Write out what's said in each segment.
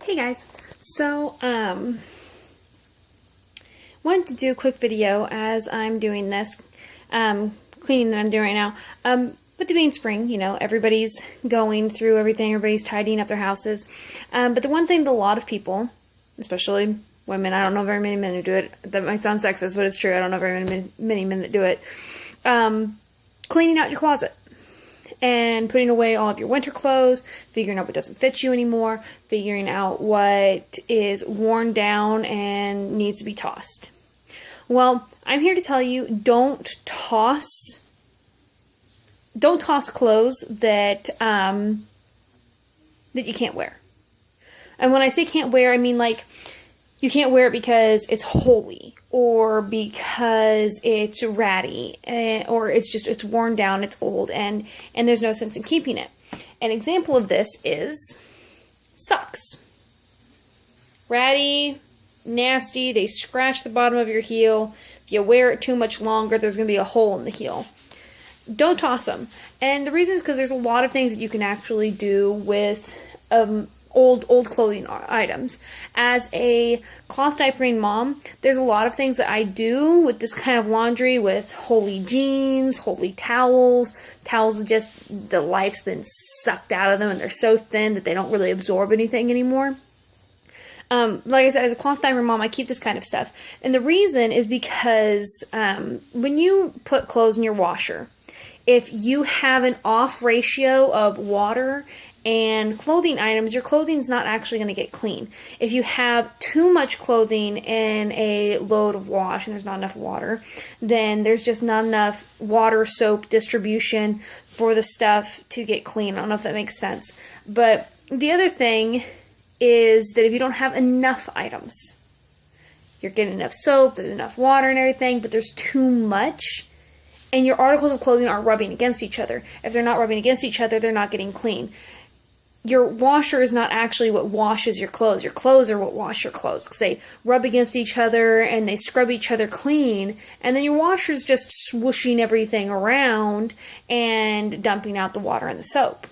Hey guys, so wanted to do a quick video as I'm doing this cleaning that I'm doing right now. With it being spring, you know, everybody's going through everything, everybody's tidying up their houses. But the one thing that a lot of people, especially women, I don't know very many men who do it. That might sound sexist, but it's true. I don't know very many men that do it. Cleaning out your closet and putting away all of your winter clothes, figuring out what doesn't fit you anymore, figuring out what is worn down and needs to be tossed. Well, I'm here to tell you, don't toss clothes that that you can't wear. And when I say can't wear, I mean like you can't wear it because it's holey, or because it's ratty, or it's worn down, it's old, and there's no sense in keeping it. An example of this is socks. Ratty, nasty, they scratch the bottom of your heel. If you wear it too much longer, there's going to be a hole in the heel. Don't toss them. And the reason is because there's a lot of things that you can actually do with old clothing items. As a cloth diapering mom, there's a lot of things that I do with this kind of laundry, with holey jeans, holey towels that just the life's been sucked out of them and they're so thin that they don't really absorb anything anymore. Like I said, as a cloth diaper mom, I keep this kind of stuff. And the reason is because when you put clothes in your washer, if you have an off ratio of water and clothing items, your clothing's not actually going to get clean. If you have too much clothing in a load of wash and there's not enough water, then there's just not enough water soap distribution for the stuff to get clean. I don't know if that makes sense. But the other thing is that if you don't have enough items, you're getting enough soap, there's enough water and everything, but there's too much, and your articles of clothing are rubbing against each other. If they're not rubbing against each other, they're not getting clean. Your washer is not actually what washes your clothes. Your clothes are what wash your clothes, because they rub against each other and they scrub each other clean, and then your washer's just swooshing everything around and dumping out the water and the soap.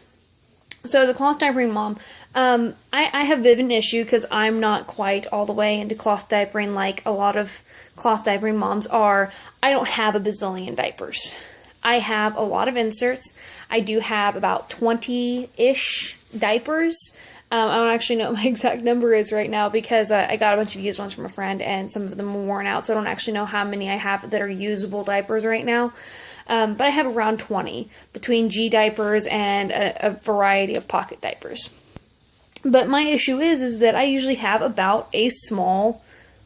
So as a cloth diapering mom, I have a bit of an issue because I'm not quite all the way into cloth diapering like a lot of cloth diapering moms are. I don't have a bazillion diapers. I have a lot of inserts. I do have about 20-ish diapers. I don't actually know what my exact number is right now because I got a bunch of used ones from a friend and some of them were worn out, so I don't actually know how many I have that are usable diapers right now. But I have around 20 between G diapers and a variety of pocket diapers. But my issue is that I usually have about a small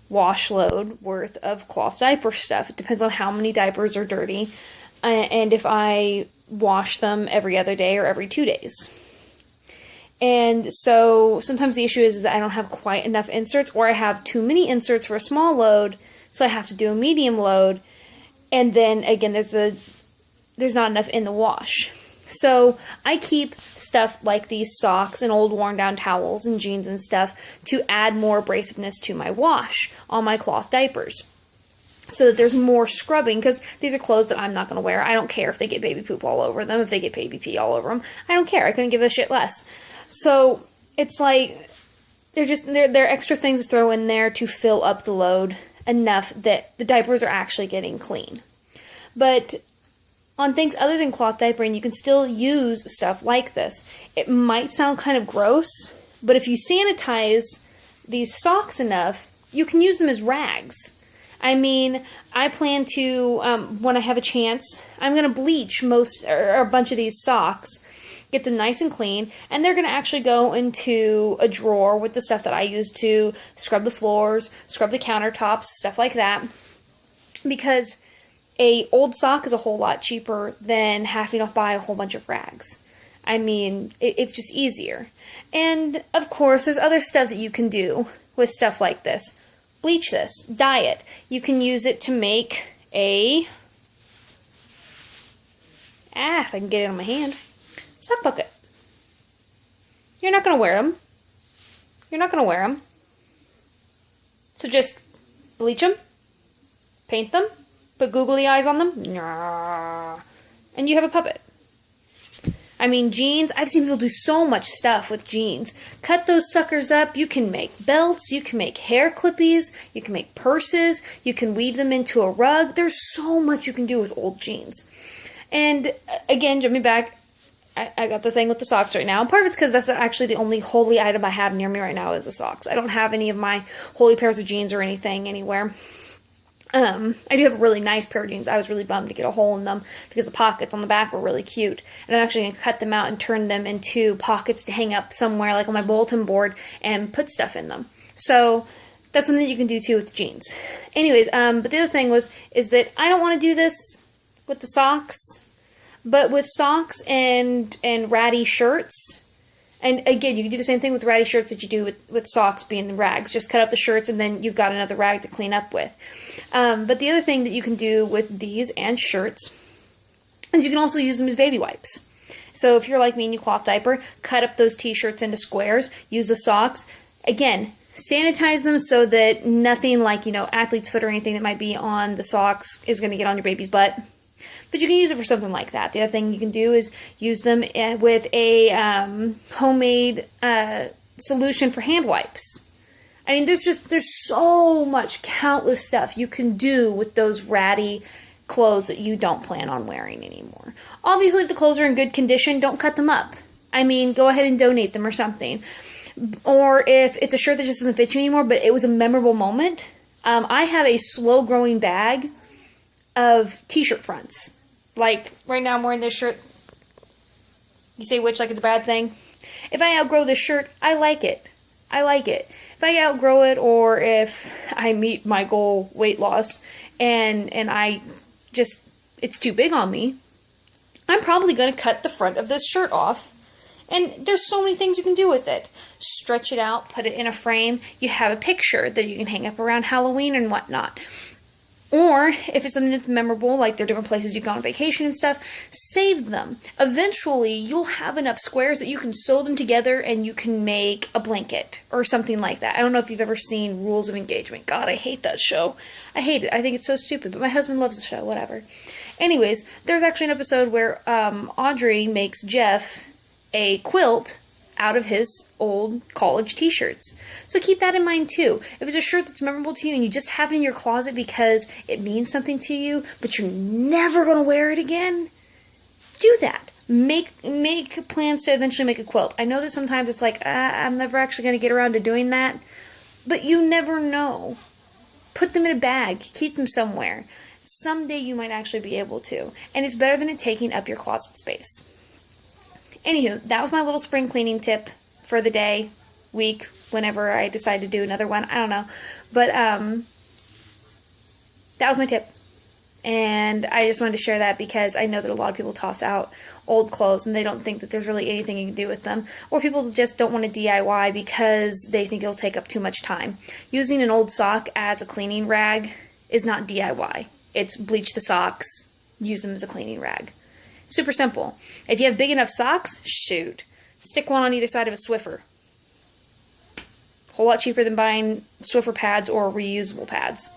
wash load worth of cloth diaper stuff. It depends on how many diapers are dirty and if I wash them every other day or every 2 days. And so sometimes the issue is that I don't have quite enough inserts, or I have too many inserts for a small load, so I have to do a medium load. And then again, there's not enough in the wash. So I keep stuff like these socks and old worn down towels and jeans and stuff to add more abrasiveness to my wash on my cloth diapers, so that there's more scrubbing, because these are clothes that I'm not going to wear. I don't care if they get baby poop all over them, if they get baby pee all over them. I don't care. I couldn't give a shit less. So it's like they're extra things to throw in there to fill up the load enough that the diapers are actually getting clean. But on things other than cloth diapering, you can still use stuff like this. It might sound kind of gross, but if you sanitize these socks enough, you can use them as rags. I mean, I plan to, when I have a chance, I'm going to bleach a bunch of these socks, get them nice and clean, and they're going to actually go into a drawer with the stuff that I use to scrub the floors, scrub the countertops, stuff like that, because a old sock is a whole lot cheaper than having to buy a whole bunch of rags. I mean, it's just easier. And, of course, there's other stuff that you can do with stuff like this. Bleach this. Dye it. You can use it to make a... if I can get it on my hand. Sock bucket. You're not going to wear them. You're not going to wear them. So just bleach them. Paint them. Put googly eyes on them, and you have a puppet. I mean, jeans, I've seen people do so much stuff with jeans. Cut those suckers up, you can make belts, you can make hair clippies, you can make purses, you can weave them into a rug. There's so much you can do with old jeans. And again, jumping back, I got the thing with the socks right now. Part of it's because that's actually the only holey item I have near me right now is the socks. I don't have any of my holey pairs of jeans or anything anywhere. I do have a really nice pair of jeans. I was really bummed to get a hole in them because the pockets on the back were really cute. And I'm actually going to cut them out and turn them into pockets to hang up somewhere, like on my bulletin board, and put stuff in them. So that's something that you can do too with jeans. Anyways, but the other thing is that I don't want to do this with the socks, but with socks and ratty shirts. And again, you can do the same thing with ratty shirts that you do with socks being the rags. Just cut up the shirts and then you've got another rag to clean up with. But the other thing that you can do with these and shirts is you can also use them as baby wipes. So if you're like me and you cloth diaper, cut up those t-shirts into squares, use the socks. Again, sanitize them so that nothing like, athlete's foot or anything that might be on the socks is going to get on your baby's butt. But you can use it for something like that. The other thing you can do is use them with a homemade solution for hand wipes. I mean, there's so much countless stuff you can do with those ratty clothes that you don't plan on wearing anymore. Obviously, if the clothes are in good condition, don't cut them up. I mean, go ahead and donate them or something. Or if it's a shirt that just doesn't fit you anymore, but it was a memorable moment, I have a slow-growing bag of t-shirt fronts. Like, right now I'm wearing this shirt. You say which like it's a bad thing? If I outgrow this shirt, I like it. I like it. If I outgrow it, or if I meet my goal weight loss, and I just, it's too big on me, I'm probably going to cut the front of this shirt off. And there's so many things you can do with it. Stretch it out, put it in a frame. You have a picture that you can hang up around Halloween and whatnot. Or, if it's something that's memorable, like there are different places you've gone on vacation and stuff, save them. Eventually, you'll have enough squares that you can sew them together and you can make a blanket or something like that. I don't know if you've ever seen Rules of Engagement. God, I hate that show. I hate it. I think it's so stupid, but my husband loves the show, whatever. Anyways, there's actually an episode where Audrey makes Jeff a quilt out of his old college t-shirts. So keep that in mind too. If it's a shirt that's memorable to you and you just have it in your closet because it means something to you, but you're never going to wear it again, do that. Make plans to eventually make a quilt. I know that sometimes it's like, I'm never actually going to get around to doing that, but you never know. Put them in a bag. Keep them somewhere. Someday you might actually be able to. And it's better than it taking up your closet space. Anywho, that was my little spring cleaning tip for the day, week, whenever I decide to do another one. I don't know. But that was my tip. And I just wanted to share that because I know that a lot of people toss out old clothes and they don't think that there's really anything you can do with them. Or people just don't want to DIY because they think it'll take up too much time. Using an old sock as a cleaning rag is not DIY. It's bleach the socks, use them as a cleaning rag. Super simple. If you have big enough socks, shoot. Stick one on either side of a Swiffer. Whole lot cheaper than buying Swiffer pads or reusable pads.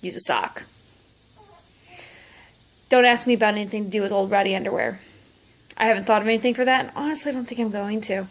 Use a sock. Don't ask me about anything to do with old ratty underwear. I haven't thought of anything for that, and honestly I don't think I'm going to.